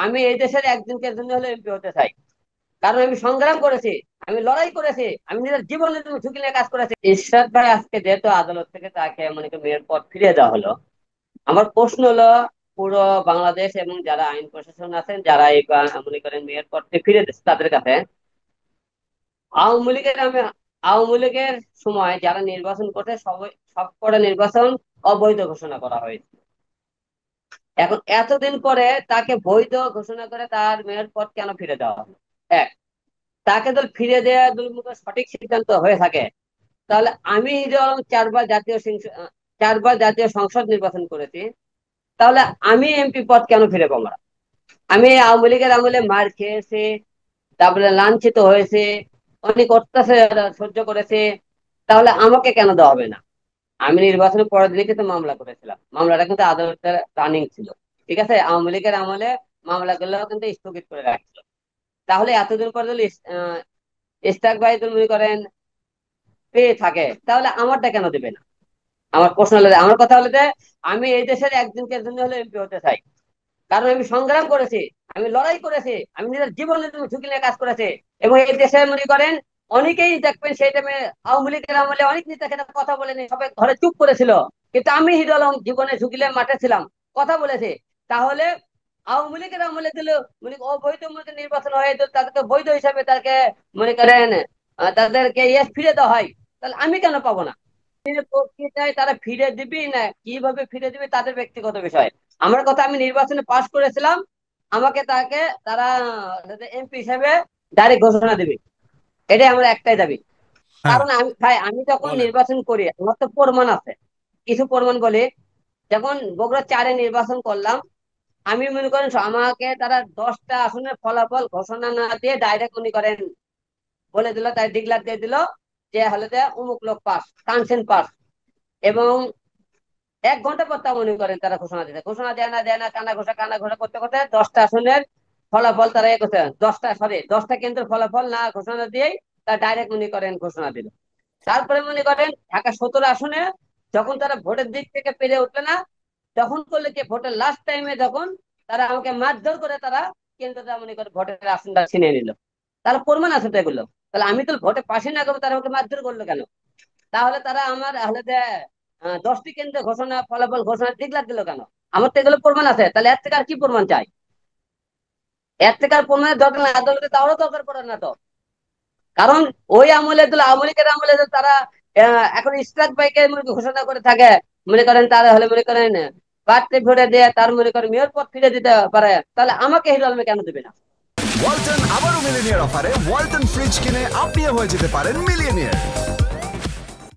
আমি এই দেশের একদিনকে জন্য হলে এমপি হতে চাই, কারণ আমি সংগ্রাম করেছি, আমি লড়াই করেছি, আমি নিজের জীবনের জন্য ঝুঁকি নিয়ে কাজ করেছি। ইশরাত ভাই আজকে যেহেতু আদালত থেকে তাকে মনে করি মেয়র পদ ফিরিয়ে দেওয়া হলো, আমার প্রশ্ন হলো পুরো বাংলাদেশ এবং যারা আইন প্রশাসন আছেন, যারা এই মনে করেন মেয়র পদ থেকে ফিরে দিচ্ছে তাদের কাছে, আওয়ামী লীগের আমি আওয়ামী লীগের সময় যারা নির্বাচন করতে সবাই সবকটা নির্বাচন অবৈধ ঘোষণা করা হয়েছে। এখন এতদিন পরে তাকে বৈধ ঘোষণা করে তার মেয়র পদ কেন ফিরে দেওয়া হলো? এক, তাকে তো ফিরে দেওয়া দুর্মুখ সঠিক সিদ্ধান্ত হয়ে থাকে, তাহলে আমি যেমন চারবার জাতীয় সংসদ নির্বাচন করেছি, তাহলে আমি এমপি পদ কেন ফিরে পাবো না? আমি আওয়ামী লীগের আমলে মার খেয়েছি, তারপরে লাঞ্ছিত হয়েছে, অনেক অত্যাচার সহ্য করেছে, তাহলে আমাকে কেন দেওয়া হবে না? আমি নির্বাচনের পরের দিনে কিন্তু মামলা করেছিলাম, মামলাটা কিন্তু আদালতের রানিং ছিল। ঠিক আছে, আওয়ামী লীগের আমলে মামলাগুলো কিন্তু স্থগিত করে রাখছিল। তাহলে এতদিন পর যদি ইস্তাক ভাই যদি মনে করেন পেয়ে থাকে, তাহলে আমারটা কেন দেবে না? আমার প্রশ্ন হলো আমার কথা হলো যে, আমি এই দেশের একদিনকে জন্য হলে এমপি হতে চাই, কারণ আমি সংগ্রাম করেছি, আমি লড়াই করেছি, আমি নিজের জীবনের জন্য ঝুঁকি নিয়ে কাজ করেছি। এবং এই দেশে মনে করেন অনেকেই দেখবেন সেই টাইমে আওয়ামী লীগের আমলে অনেক নেতা খেতা কথা বলেনি, সবাই ঘরে চুপ করেছিল, কিন্তু আমি হিরো আলম জীবনে ঝুঁকিলে মাঠে ছিলাম, কথা বলেছি। তাহলে আওয়ামী লীগের আমলে দিল মানে অবৈধ মনে নির্বাচন হয়ে দিল, তাদেরকে বৈধ হিসাবে তাদেরকে মনে করেন তাদেরকে ফিরে দেওয়া হয়, তাহলে আমি কেন পাবো না? প্রক্রিয়ায় তারা ফিরে দিবি না কিভাবে ফিরে দিবে তাদের ব্যক্তিগত বিষয়। আমার কথা, আমি নির্বাচনে পাশ করেছিলাম, আমাকে তারা এমপি হিসেবে ডাইরেক্ট ঘোষণা দিবে, এটাই আমার একটাই দাবি। হ্যাঁ, কারণ আমি ভাই, আমি যখন বলেন। নির্বাচন করি আমার তো প্রমাণ আছে, কিছু প্রমাণ বলে। যখন বগুড়া 4-এ নির্বাচন করলাম, আমি মনে করেন আমাকে তারা 10টা আসনের ফলাফল ঘোষণা না দিয়ে ডাইরেক্ট মনে করেন বলে দিল, তাই ডিক্লার দিয়ে দিল যে হলে যে অমুক লোক পাস, কানসেন পাস। এবং 1 ঘন্টা পর তা মনে করেন তারা ঘোষণা দিতে, ঘোষণা দেয় না কানা ঘোষা করতে করতে 10টা আসনের ফলাফল তারা করতে, 10টা কেন্দ্রের ফলাফল না ঘোষণা দিয়েই তারা ডাইরেক্ট মনে করেন ঘোষণা দিল। তারপরে মনে করেন ঢাকা 17 আসনে যখন তারা ভোটের দিক থেকে পেরে উঠবে না, তখন করলে কি ভোটের লাস্ট টাইমে যখন তারা আমাকে মারধর করে তারা কেন্দ্রটা মনে করে ভোটের আসনটা ছিনিয়ে নিল। তাহলে প্রমাণ আছে তো এগুলো। তাহলে আমি তো ভোটে পাশে না করবো, তারা আমাকে মারধর করলো কেন? তাহলে তারা আমার হলে যে 10টি কেন্দ্রে ফলাফল ঘোষণা ডিক্লার দিল কেন? আমার তো এগুলো প্রমাণ আছে, তাহলে এর থেকে আর কি প্রমাণ চাই? এর থেকে আর প্রমাণের দরকার নাই, আদালতে তারও দরকার পড়ে না তো। কারণ ওই আমলে দিল, আওয়ামী লীগের আমলে তো তারা এখন ইশরাক ভাইকে মনে করেন ঘোষণা করে থাকে, মনে করেন তারা হলে মনে করেন প্রার্থী ভোটে দিয়ে তার মনে করেন মেয়র পদ ফিরে দিতে পারে, তাহলে আমাকে হিরো আলমে কেন দেবে না? ওয়ালটন আবারও মিলিনিয়ার অফারে ওয়ালটন ফ্রিজ কিনে আপনিও হয়ে যেতে পারেন মিলিয়নিয়ার।